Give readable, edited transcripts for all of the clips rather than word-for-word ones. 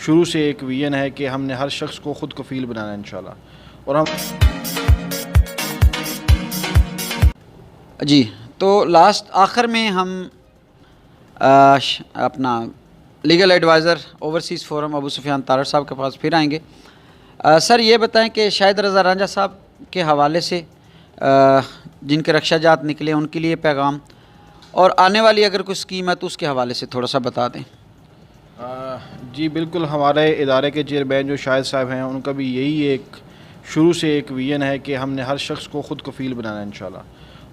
शुरू से एक विजन है कि हमने हर शख्स को ख़ुद कफ़ील बनाना है इंशाल्लाह। और हम जी, तो लास्ट आखिर में हम अपना legal adviser overseas forum Abu Sufiyan Tarar साहब के पास फिर आएंगे। सर ये बताएं कि शाहिद रज़ा रांझा साहब के हवाले से जिनके रक्षा जात निकले उनके लिए पैगाम, और आने वाली अगर कोई स्कीम है तो उसके हवाले से थोड़ा सा बता दें। जी बिल्कुल, हमारे इदारे के चेयरमैन जो शाहिद साहब हैं उनका भी यही एक शुरू से एक विजन है कि हमने हर शख्स को ख़ुद कफ़ील बनाना है इंशाल्लाह।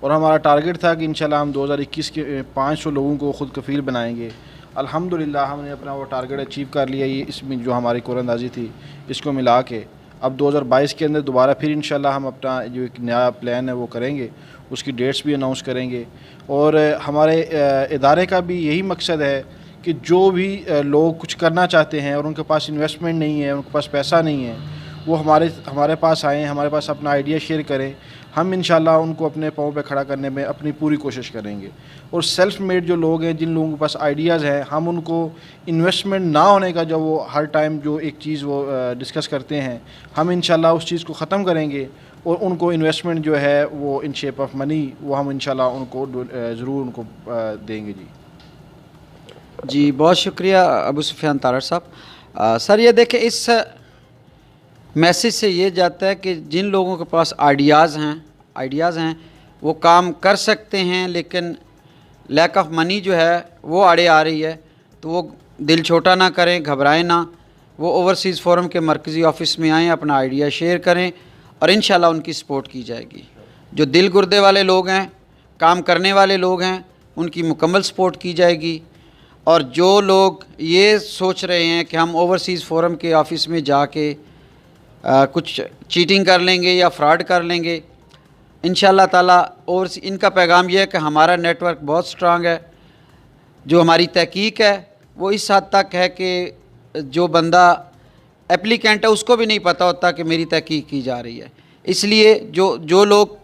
और हमारा टारगेट था कि इंशाल्लाह हम 2021 के 500 लोगों को ख़ुद कफ़ील बनाएंगे। अल्हम्दुलिल्लाह हमने अपना वो टारगेट अचीव कर लिया। ये इसमें जो हमारी कुरानंदाज़ी थी इसको मिला के अब 2022 के अंदर दोबारा फिर इंशाल्लाह हम अपना जो एक नया प्लान है वो करेंगे, उसकी डेट्स भी अनाउंस करेंगे। और हमारे इदारे का भी यही मकसद है कि जो भी लोग कुछ करना चाहते हैं और उनके पास इन्वेस्टमेंट नहीं है, उनके पास पैसा नहीं है, वो हमारे पास आएँ, हमारे पास अपना आइडिया शेयर करें। हम इंशाल्लाह उनको अपने पाँव पे खड़ा करने में अपनी पूरी कोशिश करेंगे। और सेल्फ मेड जो लोग हैं, जिन लोगों के पास आइडियाज़ हैं, हम उनको इन्वेस्टमेंट ना होने का जो वो हर टाइम जो एक चीज़ वो डिस्कस करते हैं, हम इंशाल्लाह उस चीज़ को ख़त्म करेंगे और उनको इन्वेस्टमेंट जो है वो इन शेप ऑफ मनी वो हम इंशाल्लाह उनको ज़रूर उनको देंगे। जी बहुत शुक्रिया अबू सुफियान तारड़ साहब। सर ये देखें, इस मैसेज से ये जाता है कि जिन लोगों के पास आइडियाज़ हैं वो काम कर सकते हैं, लेकिन लैक ऑफ मनी जो है वो आड़े आ रही है, तो वो दिल छोटा ना करें, घबराएं ना। वो ओवरसीज़ फोरम के मरकज़ी ऑफ़िस में आएँ, अपना आइडिया शेयर करें और इंशाल्लाह उनकी सपोर्ट की जाएगी। जो दिल गुर्दे वाले लोग हैं, काम करने वाले लोग हैं, उनकी मुकम्मल सपोर्ट की जाएगी। और जो लोग ये सोच रहे हैं कि हम ओवरसीज़ फोरम के ऑफ़िस में जाके कुछ चीटिंग कर लेंगे या फ्रॉड कर लेंगे, इंशाल्लाह ताला और इनका पैगाम यह है कि हमारा नेटवर्क बहुत स्ट्रांग है। जो हमारी तहकीक है वो इस हद तक है कि जो बंदा एप्लीकेंट है उसको भी नहीं पता होता कि मेरी तहकीक की जा रही है। इसलिए जो लोग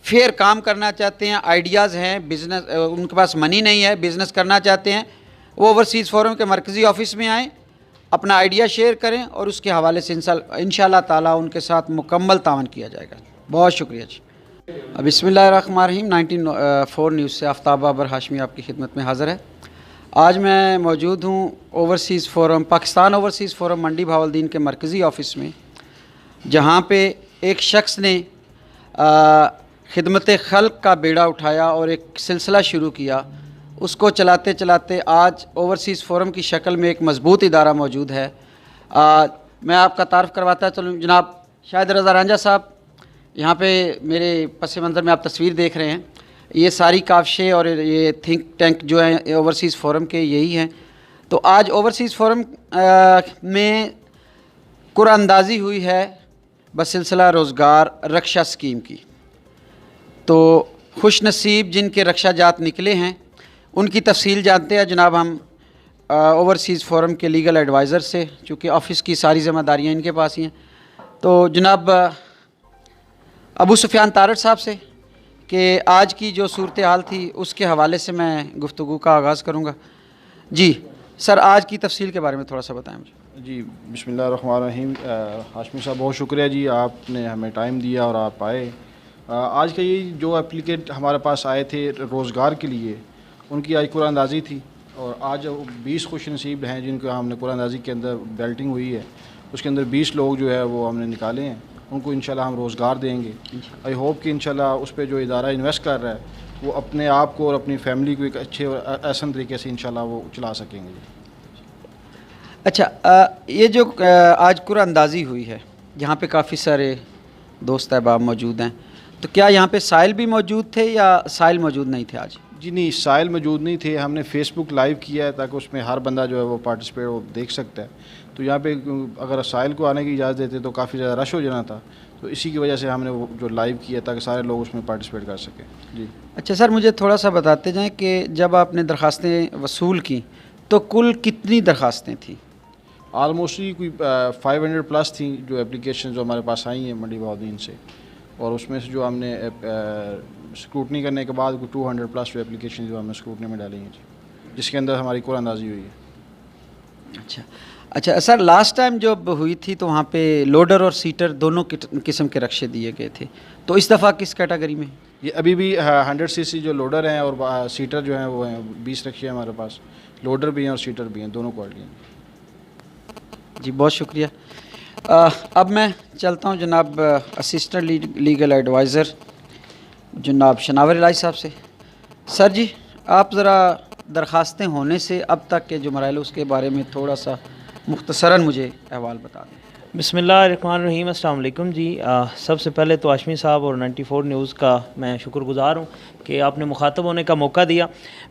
फेयर काम करना चाहते हैं, आइडियाज़ हैं, बिज़नेस उनके पास मनी नहीं है, बिज़नेस करना चाहते हैं, वो ओवरसीज़ फोरम के मरकज़ी ऑफ़िस में आएँ, अपना आइडिया शेयर करें और उसके हवाले से इंशाल्लाह ताला उनके साथ मुकम्मल तावन किया जाएगा। बहुत शुक्रिया जी। बिस्मिल्लाहिर्रहमानिर्रहीम। 19 न्यूज़ से आफ्ताब बाबर हाशमी आपकी खिदमत में हाज़िर है। आज मैं मौजूद हूँ overseas forum, Pakistan overseas forum Mandi Bahauddin के मरकज़ी ऑफ़िस में, जहाँ पे एक शख्स ने खिदमत खल्क़ का बेड़ा उठाया और एक सिलसिला शुरू किया। उसको चलाते चलाते आज ओवरसीज़ फोरम की शक्ल में एक मज़बूत इदारा मौजूद है। मैं आपका तारफ़ करवाता चलूँ, जनाब शाहिद रज़ा रांझा साहब, यहाँ पे मेरे पस मंज़र में आप तस्वीर देख रहे हैं, ये सारी काविशें और ये थिंक टैंक जो हैं ओवरसीज़ फोरम के यही हैं। तो आज ओवरसीज़ फोरम में कुरानंदाज़ी हुई है बसिलसिला रोज़गार रक्षा स्कीम की। तो खुश नसीब जिनके रक्षा जात निकले हैं उनकी तफसील जानते हैं जनाब हम ओवरसीज़ फोरम के लीगल एडवाइज़र से, चूँकि ऑफ़िस की सारी ज़िम्मेदारियाँ इनके पास ही हैं। तो जनाब अबू सुफियान तारड़ साहब से कि आज की जो सूरत हाल थी उसके हवाले से मैं गुफ्तगू का आगाज़ करूँगा। जी सर, आज की तफसील के बारे में थोड़ा सा बताएं मुझे। जी बिस्मिल्लाहिर्रहमानिर्रहीम। हाशमी साहब बहुत शुक्रिया जी, आपने हमें टाइम दिया और आप आए। आज का ये जो एप्लीकेंट हमारे पास आए थे रोज़गार के लिए, उनकी आज कुरानंदाज़ी थी और आज 20 खुश नसीब हैं जिनको हमने कुरानंदाज़ी के अंदर बेल्टिंग हुई है, उसके अंदर 20 लोग जो है वो हमने निकाले हैं। उनको इंशाल्लाह हम रोज़गार देंगे। आई होप कि इंशाल्लाह उस पर जो इदारा इन्वेस्ट कर रहा है वो अपने आप को और अपनी फैमिली को एक अच्छे और आसान तरीके से इंशाल्लाह वो चला सकेंगे। अच्छा, ये जो आज कुरानंदाज़ी हुई है, यहाँ पे काफ़ी सारे दोस्त अहबाब मौजूद हैं, तो क्या यहाँ पे साहिल भी मौजूद थे या साहिल मौजूद नहीं थे आज? जी नहीं, साहिल मौजूद नहीं थे। हमने फेसबुक लाइव किया है ताकि उसमें हर बंदा जो है वो पार्टिसिपेट वो देख सकता है। तो यहाँ पे अगर साहिल को आने की इजाज़त देते तो काफ़ी ज़्यादा रश हो जाना था, तो इसी की वजह से हमने वो जो लाइव किया ताकि सारे लोग उसमें पार्टिसिपेट कर सकें। जी अच्छा सर, मुझे थोड़ा सा बताते जाएँ कि जब आपने दरख्वास्तें वसूल की तो कुल कितनी दरख्वास्तें थी? आलमोस्टली कोई 500 प्लस थी जो एप्लीकेशन जो हमारे पास आई हैं मंडी भावदीन से, और उसमें से जो हमने स्क्रूटनी करने के बाद 200 प्लस जो एप्लीकेशन जो हमने स्क्रूटनी में डाली हैं जी, जिसके अंदर हमारी कुरानंदाज़ी हुई है। अच्छा अच्छा सर, लास्ट टाइम जब हुई थी तो वहाँ पे लोडर और सीटर दोनों किस्म के रक्शे दिए गए थे, तो इस दफ़ा किस कैटेगरी में? ये अभी भी 100 सीसी जो लोडर हैं और सीटर जो हैं वो हैं, 20 रक्शे हैं हमारे पास, लोडर भी हैं और सीटर भी हैं, दोनों क्वालिटी हैं। जी बहुत शुक्रिया। अब मैं चलता हूँ जनाब असिस्टेंट लीगल एडवाइज़र जनाब शनावर इलाही साहब से। सर जी, आप ज़रा दरख्वास्तें होने से अब तक के जो मराइल उसके बारे में थोड़ा सा मुख्तसरन मुझे अहवाल बता दें। बिस्मिल्लाहिर्रहमानिर्रहीम, अस्सलाम वालेकुम जी। सबसे पहले तो आशमी साहब और 94 न्यूज़ का मैं शुक्रगुज़ार हूँ कि आपने मुखातब होने का मौका दिया।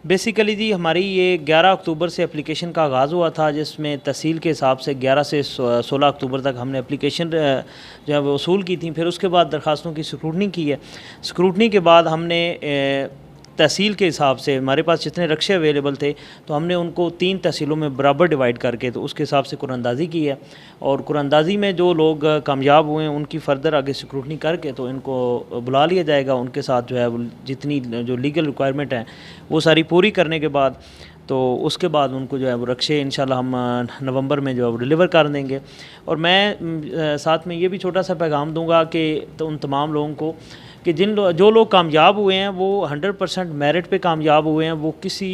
बेसिकली जी हमारी ये 11 अक्टूबर से एप्लीकेशन का आगाज़ हुआ था, जिसमें तहसील के हिसाब से 11 से 16 अक्टूबर तक हमने एप्लीकेशन जो है वो वसूल की थी। फिर उसके बाद दरख्वास्तों की स्क्रूटनी की है। स्क्रूटनी के बाद हमने तहसील के हिसाब से हमारे पास जितने रक्शे अवेलेबल थे तो हमने उनको 3 तहसीलों में बराबर डिवाइड करके तो उसके हिसाब से कुरानंदाज़ी की है। और कुरानंदाज़ी में जो लोग कामयाब हुए हैं उनकी फ़र्दर आगे स्क्रूटनी करके तो इनको बुला लिया जाएगा। उनके साथ जो है जितनी जो लीगल रिक्वायरमेंट हैं वो सारी पूरी करने के बाद तो उसके बाद उनको जो है वो रक्शे इंशाल्लाह हम नवंबर में जो है वो डिलीवर कर देंगे। और मैं साथ में ये भी छोटा सा पैगाम दूंगा कि तो उन तमाम लोगों को कि जो लोग कामयाब हुए हैं वो 100% मेरिट पे कामयाब हुए हैं, वो किसी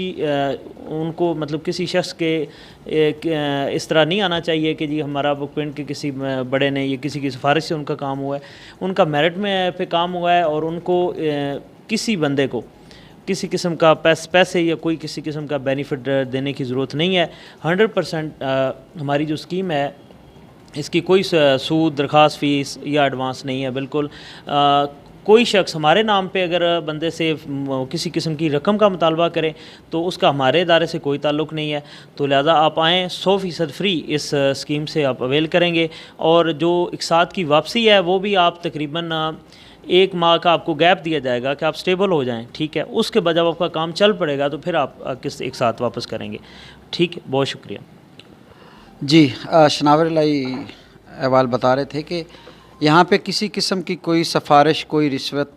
उनको मतलब किसी शख्स के इस तरह नहीं आना चाहिए कि जी हमारा वो पिंड के किसी बड़े ने या किसी की सिफारिश से उनका काम हुआ है। उनका मेरिट में पे काम हुआ है और उनको किसी बंदे को किसी किस्म का पैसे या कोई किसी किस्म का बेनिफिट देने की ज़रूरत नहीं है। 100% हमारी जो स्कीम है इसकी कोई सूद, दरख्वास्त, फ़ीस या एडवांस नहीं है। बिल्कुल कोई शख्स हमारे नाम पे अगर बंदे से किसी किस्म की रकम का मुतालबा करे तो उसका हमारे इदारे से कोई ताल्लुक़ नहीं है। तो लिहाजा आप आएँ, 100% फ्री इस स्कीम से आप अवेल करेंगे। और जो इकसात की वापसी है वो भी आप तकरीबन 1 माह का आपको गैप दिया जाएगा कि आप स्टेबल हो जाएं, ठीक है। उसके बाद जब आपका काम चल पड़ेगा तो फिर आप किस एक साथ वापस करेंगे, ठीक है। बहुत शुक्रिया जी। शनावर इलाही अहवाल बता रहे थे कि यहाँ पे किसी किस्म की कोई सिफारिश, कोई रिश्वत,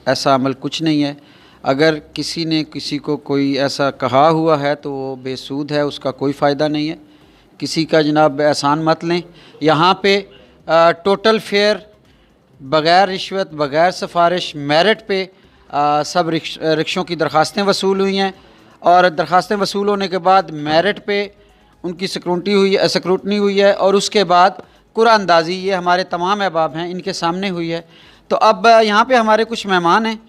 ऐसा अमल कुछ नहीं है। अगर किसी ने किसी को कोई ऐसा कहा हुआ है तो वो बेसूद है, उसका कोई फ़ायदा नहीं है। किसी का जनाब एहसान मत लें। यहाँ पे टोटल फेयर, बग़ैर रिश्वत, बग़ैर सिफारिश, मेरिट पे सब रिक्शों की दरख्वास्तें वसूल हुई हैं। और दरख्वास्तें वसूल होने के बाद मेरिट पे उनकी स्क्रूटनी हुई है और उसके बाद कुरानंदाज़ी, ये हमारे तमाम अहबाब हैं इनके सामने हुई है। तो अब यहाँ पे हमारे कुछ मेहमान हैं।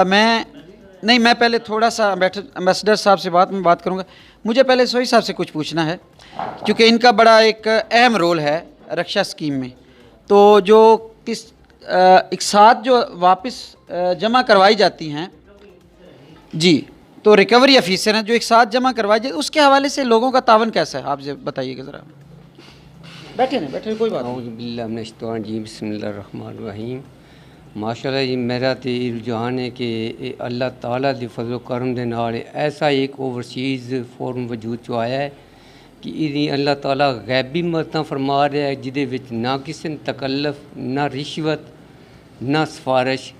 मैं पहले थोड़ा सा एम्बेसडर साहब से बात करूँगा। मुझे पहले सोई साहब से कुछ पूछना है, क्योंकि इनका बड़ा एक अहम रोल है रक्षा स्कीम में। तो जो इकसात जो वापस जमा करवाई जाती हैं जी, तो रिकवरी ऑफिसर हैं जो इकसात जमा करवाई जाती, उसके हवाले से लोगों का तावन कैसा है, आप बताइएगा ज़रा। बैठे कोई बात नहीं। बिस्मिल्लाहिर्रहमानिर्रहीम। माशाल्लाह जी, मेरा तो रुझान है कि अल्लाह ताला दे फजल करम दे नाल ऐसा एक ओवरसीज़ फोरम वजूद च आया है कि इदी अल्लाह ताला गैबी मददां फरमा रहा है, जिदे विच ना किसी ने तकल्लफ, ना रिश्वत, ना सिफारिश।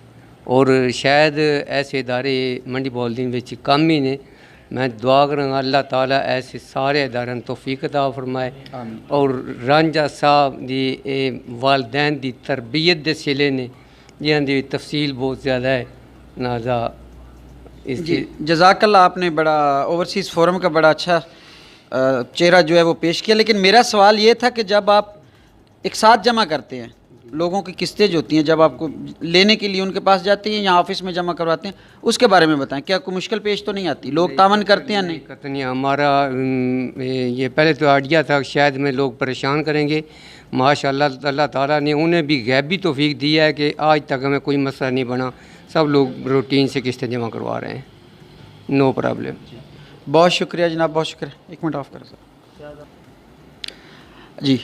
और शायद ऐसे इदारे मंडी बॉलदीन विच कम ही ने। मैं दुआ करांगा अल्लाह ताला ऐसे सारे इदारों तौफीक अता फरमाए। और रांझा साहब दी वालदैन दी तरबियत दे सिले ने जिन्हां दी तफसील बहुत ज़्यादा है नाजा इस जी। जज़ाकल्लाह, आपने बड़ा ओवरसीज़ फोरम का बड़ा अच्छा चेहरा जो है वो पेश किया। लेकिन मेरा सवाल ये था कि जब आप एक साथ जमा करते हैं, लोगों की किस्तें जो होती हैं, जब आपको लेने के लिए उनके पास जाती हैं या ऑफिस में जमा करवाते हैं, उसके बारे में बताएं। क्या कोई मुश्किल पेश तो नहीं आती? लोग तावन करते हैं? नहीं करते नहीं। हमारा ये पहले तो आइडिया था शायद में लोग परेशान करेंगे। माशाअल्लाह अल्लाह ताला ने उन्हें भी गैबी तौफीक दिया है कि आज तक हमें कोई मसला नहीं बना। सब लोग रूटीन से किस्तें जमा करवा रहे हैं, नो प्रॉब्लम। बहुत शुक्रिया जनाब, बहुत शुक्रिया। 1 मिनट ऑफ करें सर जी।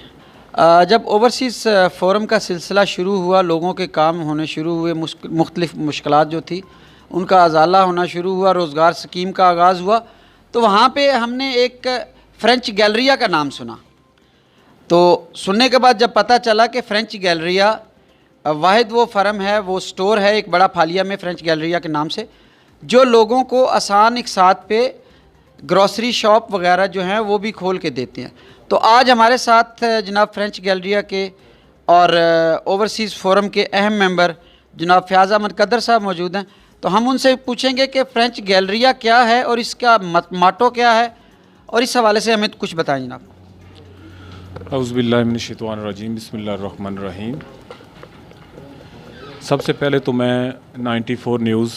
जब ओवरसीज़ फ़ोरम का सिलसिला शुरू हुआ, लोगों के काम होने शुरू हुए, मुख्तलिफ़ मुश्किलात जो थी उनका अजाला होना शुरू हुआ, रोज़गार स्कीम का आगाज़ हुआ, तो वहाँ पे हमने एक फ़्रेंच गैलरिया का नाम सुना। तो सुनने के बाद जब पता चला कि फ़्रेंच गैलरिया वाहिद वो फ़र्म है, वो स्टोर है एक बड़ा फालिया में फ़्रेंच गैलरिया के नाम से, जो लोगों को आसान इकसात पे ग्रॉसरी शॉप वगैरह जो हैं वो भी खोल के देते हैं। तो आज हमारे साथ जनाब फ्रेंच गैलरिया के और ओवरसीज़ फोरम के अहम मेंबर जनाब फ़याज़ अहमद कदर साहब मौजूद हैं। तो हम उनसे पूछेंगे कि फ्रेंच गैलरिया क्या है और इसका माटो क्या है, और इस हवाले से हमें कुछ बताएं जनाब। औज़ुबिल्लाहिमिनश्शैतानिर्रजीम, बिस्मिल्लाहिर्रहमानिर्रहीम। सबसे पहले तो मैं 94 न्यूज़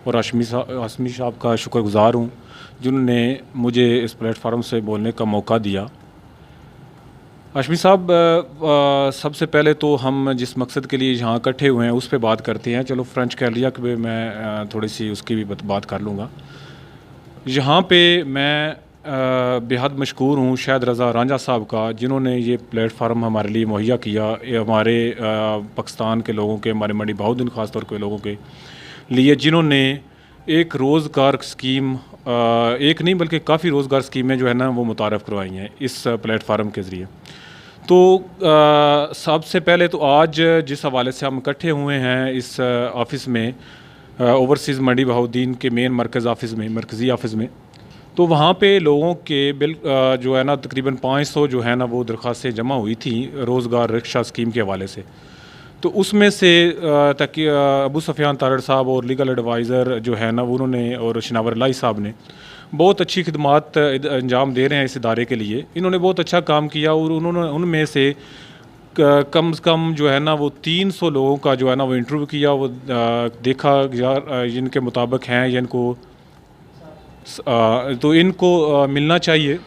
और हाशमी साहब का शुक्रगुज़ार हूँ जिन्होंने मुझे इस प्लेटफार्म से बोलने का मौका दिया। हाशमी साहब, सबसे पहले तो हम जिस मकसद के लिए यहाँ इकट्ठे हुए हैं उस पर बात करते हैं। चलो फ्रेंच गैलरिया पे मैं थोड़ी सी उसकी भी बात कर लूँगा। यहाँ पे मैं बेहद मशकूर हूँ शायद रज़ा रांझा साहब का, जिन्होंने ये प्लेटफार्म हमारे लिए मुहैया किया। ये हमारे पाकिस्तान के लोगों के, हमारे मंडी बहाउद्दीन ख़ास तौर के लोगों के लिए, जिन्होंने एक रोज़गार स्कीम, एक नहीं बल्कि काफ़ी रोज़गार स्कीमें जो है ना वो मुतारफ़ करवाई हैं इस प्लेटफार्म के ज़रिए। तो सबसे पहले तो आज जिस हवाले से हम इकट्ठे हुए हैं इस ऑफ़िस में, ओवरसीज़ मंडी बहाउद्दीन के मेन मरकज़ी ऑफ़िस में, तो वहाँ पे लोगों के बिल जो है ना तकरीबन 500 जो है ना वो दरख्वास्तें जमा हुई थी रोज़गार रिक्शा स्कीम के हवाले से। तो उसमें से अबू सुफियान तारड़ साहब और लीगल एडवाइज़र जो है ना उन्होंने, और शनावर लाई साहब ने बहुत अच्छी खिदमात अंजाम दे रहे हैं इस इदारे के लिए। इन्होंने बहुत अच्छा काम किया और उन्होंने उनमें से कम से कम जो है ना वो 300 लोगों का जो है ना वो इंटरव्यू किया। वो देखा यार जिनके मुताबिक हैं या तो इनको मिलना चाहिए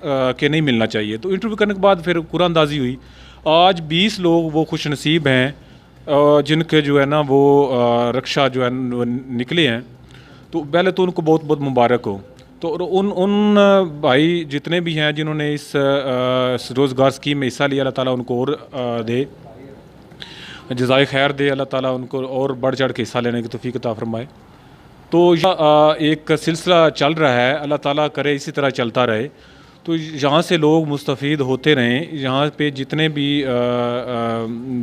कि नहीं मिलना चाहिए। तो इंटरव्यू करने के बाद फिर कुरानंदाज़ी हुई। आज 20 लोग वो खुश नसीब हैं जिनके जो है ना वो रक्षा जो है वो निकले हैं। तो पहले तो उनको बहुत बहुत मुबारक हो। तो उन भाई जितने भी हैं जिन्होंने इस रोज़गार स्कीम में हिस्सा लिया, अल्लाह ताला उनको और दे, जज़ाए खैर दे, अल्लाह ताला उनको और बढ़ चढ़ के हिस्सा लेने की तौफीक अता फरमाए। तो एक सिलसिला चल रहा है, अल्लाह ताला करे इसी तरह चलता रहे। तो यहाँ से लोग मुस्तफ़ीद होते रहें। यहाँ पे जितने भी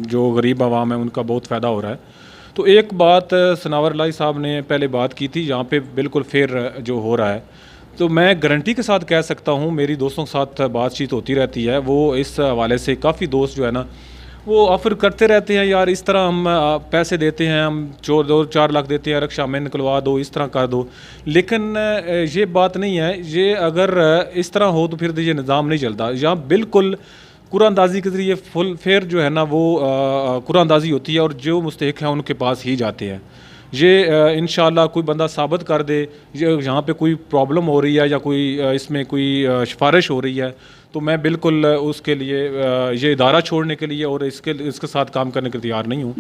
जो गरीब आवाम है उनका बहुत फ़ायदा हो रहा है। तो एक बात सनावर लाई साहब ने पहले बात की थी, यहाँ पे बिल्कुल फेयर जो हो रहा है, तो मैं गारंटी के साथ कह सकता हूँ, मेरी दोस्तों के साथ बातचीत होती रहती है, वो इस हवाले से काफ़ी दोस्त जो है ना वो ऑफ़र करते रहते हैं, यार इस तरह हम पैसे देते हैं, हम 2-4 लाख देते हैं, रक्षा में निकलवा दो, इस तरह कर दो। लेकिन ये बात नहीं है। ये अगर इस तरह हो तो फिर ये निज़ाम नहीं चलता। यहाँ बिल्कुल कुरानंदाज़ी के ज़रिए फुल फेयर जो है ना वो कुरानंदाज़ी होती है और जो मुस्तहिक हैं उनके पास ही जाते हैं। ये इंशाअल्लाह कोई बंदा साबित कर दे यहाँ पे कोई प्रॉब्लम हो रही है या कोई इसमें कोई सिफारिश हो रही है, तो मैं बिल्कुल उसके लिए ये इदारा छोड़ने के लिए और इसके साथ काम करने के तैयार नहीं हूँ।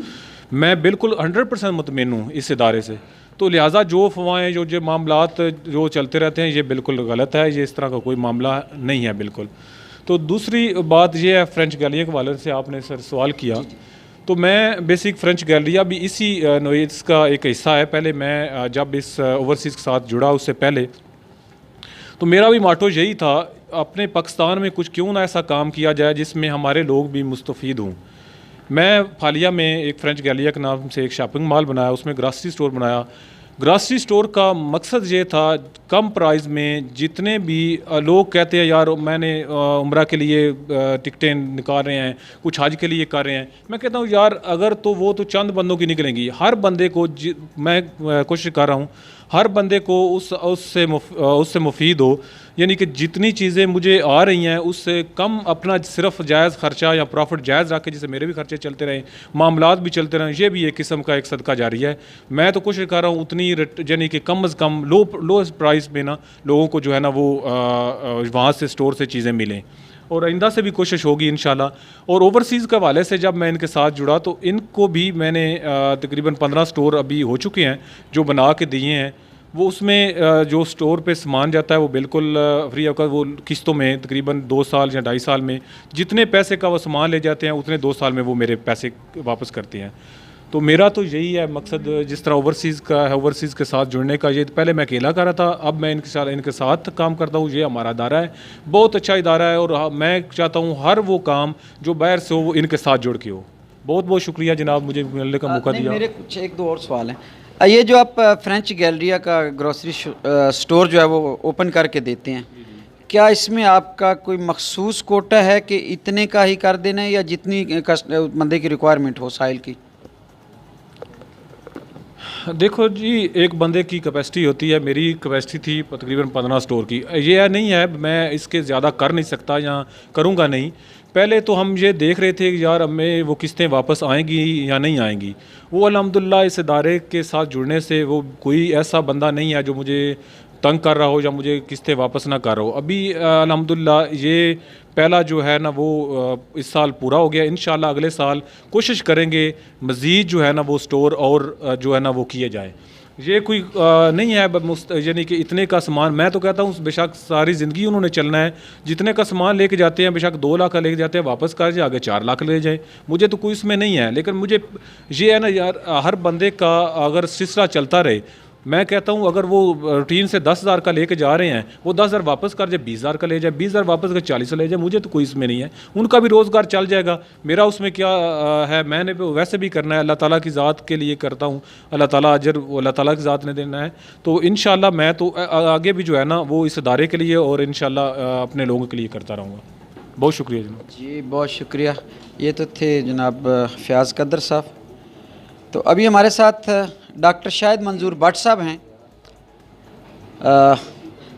मैं बिल्कुल 100% मुतमिन हूँ इस इदारे से। तो लिहाजा जो अफवाहें जो मामलात जो चलते रहते हैं ये बिल्कुल गलत है, ये इस तरह का कोई मामला नहीं है बिल्कुल। तो दूसरी बात ये है, फ्रेंच गैलरिया के हवाले से आपने सर सवाल किया, तो मैं बेसिक फ्रेंच गैलरिया भी इसी नोएट्स का एक हिस्सा है। पहले मैं जब इस ओवरसीज़ के साथ जुड़ा उससे पहले तो मेरा भी माटो यही था, अपने पाकिस्तान में कुछ क्यों ना ऐसा काम किया जाए जिसमें हमारे लोग भी मुस्तफ़ीद हों। मैं फालिया में एक फ्रेंच गैलरिया के नाम से एक शॉपिंग मॉल बनाया, उसमें ग्रॉसरी स्टोर बनाया। ग्रॉसरी स्टोर का मकसद ये था कम प्राइस में, जितने भी लोग कहते हैं यार मैंने उम्रा के लिए टिकटें निकाल रहे हैं, कुछ हज के लिए कर रहे हैं, मैं कहता हूँ यार अगर तो वो तो चंद बंदों की निकलेंगी। हर बंदे को मैं कोशिश कर रहा हूँ हर बंदे को उससे मुफीद हो, यानी कि जितनी चीज़ें मुझे आ रही हैं उससे कम अपना सिर्फ जायज़ ख़र्चा या प्रॉफिट जायज़ रख के, जिससे मेरे भी खर्चे चलते रहें, मामलात भी चलते रहें, ये भी एक किस्म का एक सदका जारी है। मैं तो कोशिश कर रहा हूँ उतनी यानी कि कम अज़ कम लो प्राइस में ना लोगों को जो है ना वो वहाँ से स्टोर से चीज़ें मिलें, और आइंदा से भी कोशिश होगी इंशाल्लाह। और ओवरसीज़ के हवाले से जब मैं इनके साथ जुड़ा तो इनको भी मैंने तकरीबन 15 स्टोर अभी हो चुके हैं जो बना के दिए हैं। वो उसमें जो स्टोर पे सामान जाता है वो बिल्कुल फ्री होकर, वो किस्तों में तकरीबन 2 साल या 2.5 साल में जितने पैसे का वो सामान ले जाते हैं उतने 2 साल में वो मेरे पैसे वापस करते हैं। तो मेरा तो यही है मकसद, जिस तरह ओवरसीज़ का है, ओवरसीज़ के साथ जुड़ने का। ये पहले मैं अकेला कर रहा था, अब मैं इनके साथ काम करता हूँ। ये हमारा इदारा है, बहुत अच्छा इदारा है, और मैं चाहता हूँ हर वो काम जो बाहर से हो वो इनके साथ जुड़ के हो। बहुत बहुत शुक्रिया जनाब, मुझे मिलने का मौका दिया। मेरे कुछ 1-2 और सवाल हैं। ये जो आप फ्रेंच गैलरिया का ग्रोसरी स्टोर जो है वो ओपन करके देते हैं, क्या इसमें आपका कोई मखसूस कोटा है कि इतने का ही कर देना है या जितनी बंदे की रिक्वायरमेंट हो साइल की? देखो जी, एक बंदे की कैपेसिटी होती है, मेरी कैपेसिटी थी तकरीबन 15 स्टोर की। ये नहीं है मैं इसके ज़्यादा कर नहीं सकता या करूँगा नहीं। पहले तो हम ये देख रहे थे कि यार हमें वो किस्तें वापस आएंगी या नहीं आएंगी। वो अल्हम्दुलिल्लाह इस इदारे के साथ जुड़ने से वो कोई ऐसा बंदा नहीं है जो मुझे तंग कर रहा हो या मुझे किस्तें वापस ना कर रहा हो। अभी अल्हम्दुलिल्लाह ये पहला जो है ना वो इस साल पूरा हो गया। इंशाल्लाह अगले साल कोशिश करेंगे मज़ीद जो है ना वो स्टोर और जो है ना वो किए जाए। ये कोई नहीं है यानी कि इतने का सामान, मैं तो कहता हूँ बेशक सारी ज़िंदगी उन्होंने चलना है। जितने का सामान लेके जाते हैं बेशक 2 लाख का लेके जाते हैं, वापस कर जाए आगे 4 लाख ले जाए, मुझे तो कोई इसमें नहीं है। लेकिन मुझे ये है ना यार, हर बंदे का अगर सिलसिला चलता रहे, मैं कहता हूँ अगर वो रूटीन से 10,000 का लेके जा रहे हैं, वो 10,000 वापस कर जाए, 20,000 का ले जाए, 20,000 वापस कर 40 ले जाए, मुझे तो कोई इसमें नहीं है। उनका भी रोज़गार चल जाएगा, मेरा उसमें क्या है। मैंने वैसे भी करना है, अल्लाह ताला की ज़ात के लिए करता हूँ, अल्लाह ताला अजर अल्लाह ताला की ज़ात ने देना है। तो इंशाल्लाह मैं तो आगे भी जो है ना वो इस इदारे के लिए और इंशाल्लाह अपने लोगों के लिए करता रहूँगा। बहुत शुक्रिया जनाब। जी बहुत शुक्रिया। ये तो थे जनाब फ़याज़ कदर साहब। तो अभी हमारे साथ डॉक्टर शाहिद मंजूर भट्ट साहब हैं,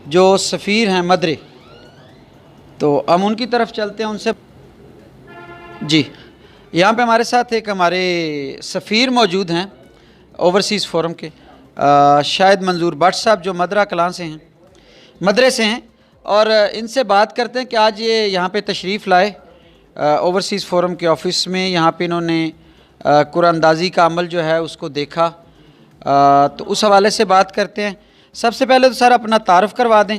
जो सफ़ीर हैं मदरे। तो हम उनकी तरफ चलते हैं, उनसे जी। यहाँ पे हमारे साथ एक हमारे सफ़ीर मौजूद हैं ओवरसीज़ फोरम के, शाहिद मंजूर भट्ट साहब, जो मदरा कलां से हैं, मदरे से हैं। और इनसे बात करते हैं कि आज ये यहाँ पे तशरीफ़ लाए ओवरसीज़ फोरम के ऑफ़िस में। यहाँ पे इन्होंने कुरानंदाज़ी का अमल जो है उसको देखा, तो उस हवाले से बात करते हैं। सबसे पहले तो सर अपना तारुफ़ करवा दें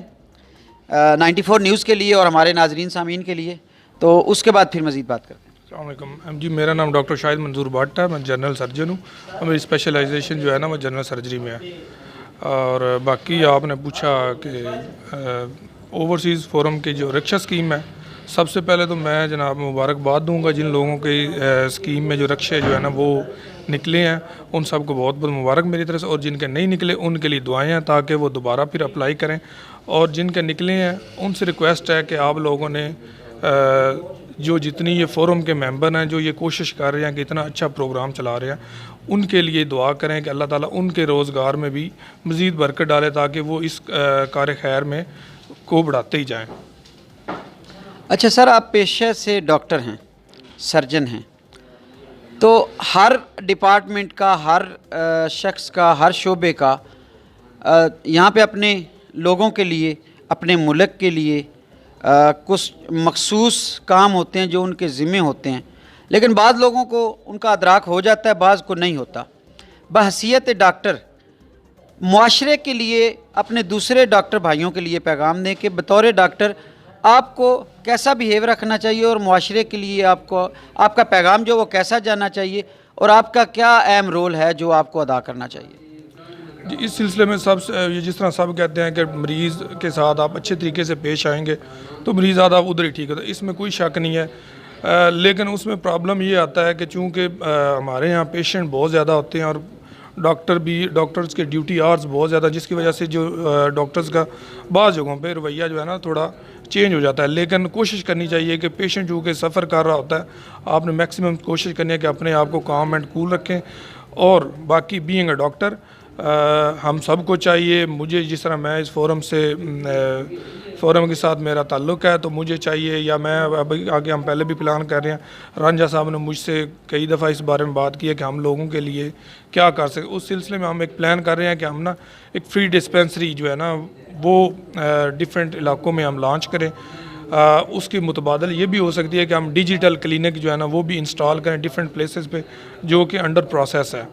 94 न्यूज़ के लिए और हमारे नाजरीन सामीन के लिए, तो उसके बाद फिर मज़ीद बात करते हैं। अस्सलाम वालेकुम जी, मेरा नाम डॉक्टर शाहिद मंजूर भट्ट है, मैं जनरल सर्जन हूँ और मेरी स्पेशलाइजेशन जो है ना वो जनरल सर्जरी में है। और बाकी आपने पूछा कि ओवरसीज़ फोरम की जो रक्षा स्कीम है, सबसे पहले तो मैं जनाब मुबारकबाद दूंगा जिन लोगों के स्कीम में जो रक्षे जो है ना वो निकले हैं, उन सबको बहुत बहुत मुबारक मेरी तरफ से। और जिनके नहीं निकले उनके लिए दुआएं हैं ताकि वो दोबारा फिर अप्लाई करें। और जिनके निकले हैं उनसे रिक्वेस्ट है कि आप लोगों ने जो जितनी ये फोरम के मेंबर हैं जो ये कोशिश कर रहे हैं कि इतना अच्छा प्रोग्राम चला रहे हैं, उनके लिए दुआ करें कि अल्लाह ताला उनके रोज़गार में भी मज़ीद बरकत डाले ताकि वो इस कार खैर में को बढ़ाते ही जाएँ। अच्छा सर, आप पेशे से डॉक्टर हैं, सर्जन हैं, तो हर डिपार्टमेंट का, हर शख्स का, हर शोबे का यहाँ पे अपने लोगों के लिए, अपने मुल्क के लिए कुछ मखसूस काम होते हैं जो उनके ज़िम्मे होते हैं। लेकिन बाद लोगों को उनका अदराक हो जाता है, बाज़ को नहीं होता। बहसीयत डॉक्टर मुआशरे के लिए अपने दूसरे डॉक्टर भाइयों के लिए पैगाम दें कि बतौर डॉक्टर आपको कैसा बिहेव रखना चाहिए और मुआशरे के लिए आपको आपका पैगाम जो वो कैसा जाना चाहिए और आपका क्या अहम रोल है जो आपको अदा करना चाहिए। जी, इस सिलसिले में सब ये जिस तरह सब कहते हैं कि मरीज़ के साथ आप अच्छे तरीके से पेश आएंगे तो मरीज़ आधा उधर ही ठीक होता है, इसमें कोई शक नहीं है। लेकिन उसमें प्रॉब्लम ये आता है कि चूँकि हमारे यहाँ पेशेंट बहुत ज़्यादा होते हैं और डॉक्टर्स के ड्यूटी आवर्स बहुत ज़्यादा, जिसकी वजह से जो डॉक्टर्स का बाज़ जगहों पे रवैया जो है ना थोड़ा चेंज हो जाता है। लेकिन कोशिश करनी चाहिए कि पेशेंट जो कि सफ़र कर रहा होता है, आपने मैक्सिमम कोशिश करनी है कि अपने आप को काम एंड कूल रखें। और बाकी बीइंग अ डॉक्टर हम सबको चाहिए, मुझे जिस तरह मैं इस फोरम के साथ मेरा ताल्लुक़ है तो मुझे चाहिए, या मैं अभी आगे हम पहले भी प्लान कर रहे हैं, रंजा साहब ने मुझसे कई दफ़ा इस बारे में बात की है कि हम लोगों के लिए क्या कर सकें। उस सिलसिले में हम एक प्लान कर रहे हैं कि हम ना एक फ्री डिस्पेंसरी जो है ना वो डिफरेंट इलाकों में हम लॉन्च करें। उसकी मुतबादल ये भी हो सकती है कि हम डिजिटल क्लिनिक जो है ना वो भी इंस्टॉल करें डिफरेंट प्लेसेस पे, जो कि अंडर प्रोसेस है।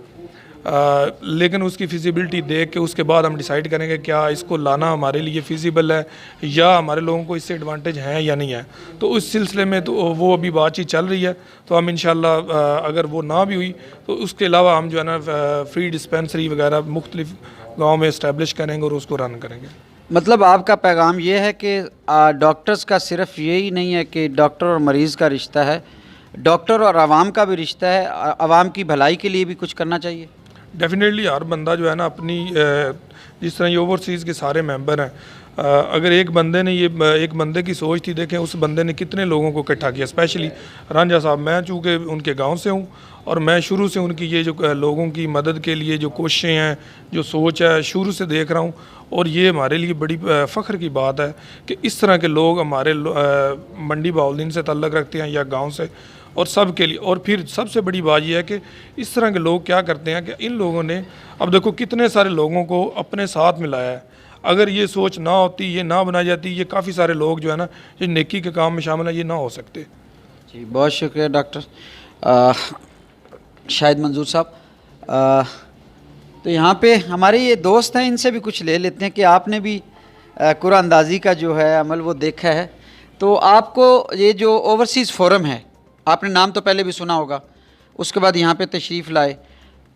लेकिन उसकी फिजिबिलिटी देख के उसके बाद हम डिसाइड करेंगे क्या इसको लाना हमारे लिए फिजिबल है या हमारे लोगों को इससे एडवांटेज हैं या नहीं है। तो उस सिलसिले में तो वो अभी बातचीत चल रही है, तो हम इंशाल्लाह अगर वो ना भी हुई तो उसके अलावा हम जो है ना फ्री डिस्पेंसरी वगैरह मुख्तलिफ गाँव में इस्टेब्लिश करेंगे और उसको रन करेंगे। मतलब आपका पैगाम ये है कि डॉक्टर्स का सिर्फ यही नहीं है कि डॉक्टर और मरीज़ का रिश्ता है, डॉक्टर और आवाम का भी रिश्ता है, आवाम की भलाई के लिए भी कुछ करना चाहिए। डेफिनेटली हर बंदा जो है ना अपनी जिस तरह ये ओवरसीज़ के सारे मेंबर हैं, अगर एक बंदे ने ये एक बंदे की सोच थी, देखें उस बंदे ने कितने लोगों को इकट्ठा किया। स्पेशली रांझा साहब, मैं चूँकि उनके गांव से हूँ और मैं शुरू से उनकी ये जो लोगों की मदद के लिए जो कोशिशें हैं, जो सोच है, शुरू से देख रहा हूँ। और ये हमारे लिए बड़ी फ़ख्र की बात है कि इस तरह के लोग हमारे मंडी बहाउद्दीन से ताल्लुक़ रखते हैं या गाँव से, और सब के लिए। और फिर सबसे बड़ी बात यह है कि इस तरह के लोग क्या करते हैं कि इन लोगों ने, अब देखो कितने सारे लोगों को अपने साथ मिलाया है। अगर ये सोच ना होती, ये ना बनाई जाती, ये काफ़ी सारे लोग जो है ना जो नेकी के काम में शामिल हैं, ये ना हो सकते। जी बहुत शुक्रिया डॉक्टर शाहिद मंजूर साहब। तो यहाँ पे हमारे ये दोस्त हैं, इनसे भी कुछ ले लेते हैं कि आपने भी कुरानंदाज़ी का जो है अमल वो देखा है, तो आपको ये जो ओवरसीज़ फोरम है, आपने नाम तो पहले भी सुना होगा, उसके बाद यहाँ पे तशरीफ़ लाए,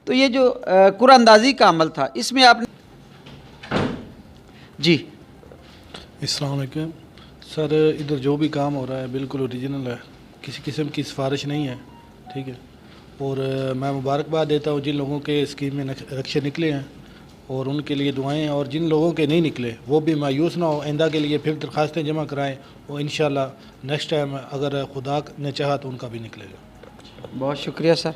तो ये जो कुरानंदाज़ी का अमल था, इसमें आपने जी। अस्सलाम वालेकुम सर, इधर जो भी काम हो रहा है बिल्कुल ओरिजिनल है, किसी किस्म की सिफारिश नहीं है, ठीक है। और मैं मुबारकबाद देता हूँ जिन लोगों के स्कीम में रक्षे निकले हैं और उनके लिए दुआएं, और जिन लोगों के नहीं निकले वो भी मायूस ना हो, आइंदा के लिए फिर दरख्वास्तें जमा कराएं और इंशाल्लाह नेक्स्ट टाइम अगर खुदा ने चाहा तो उनका भी निकलेगा। बहुत शुक्रिया सर।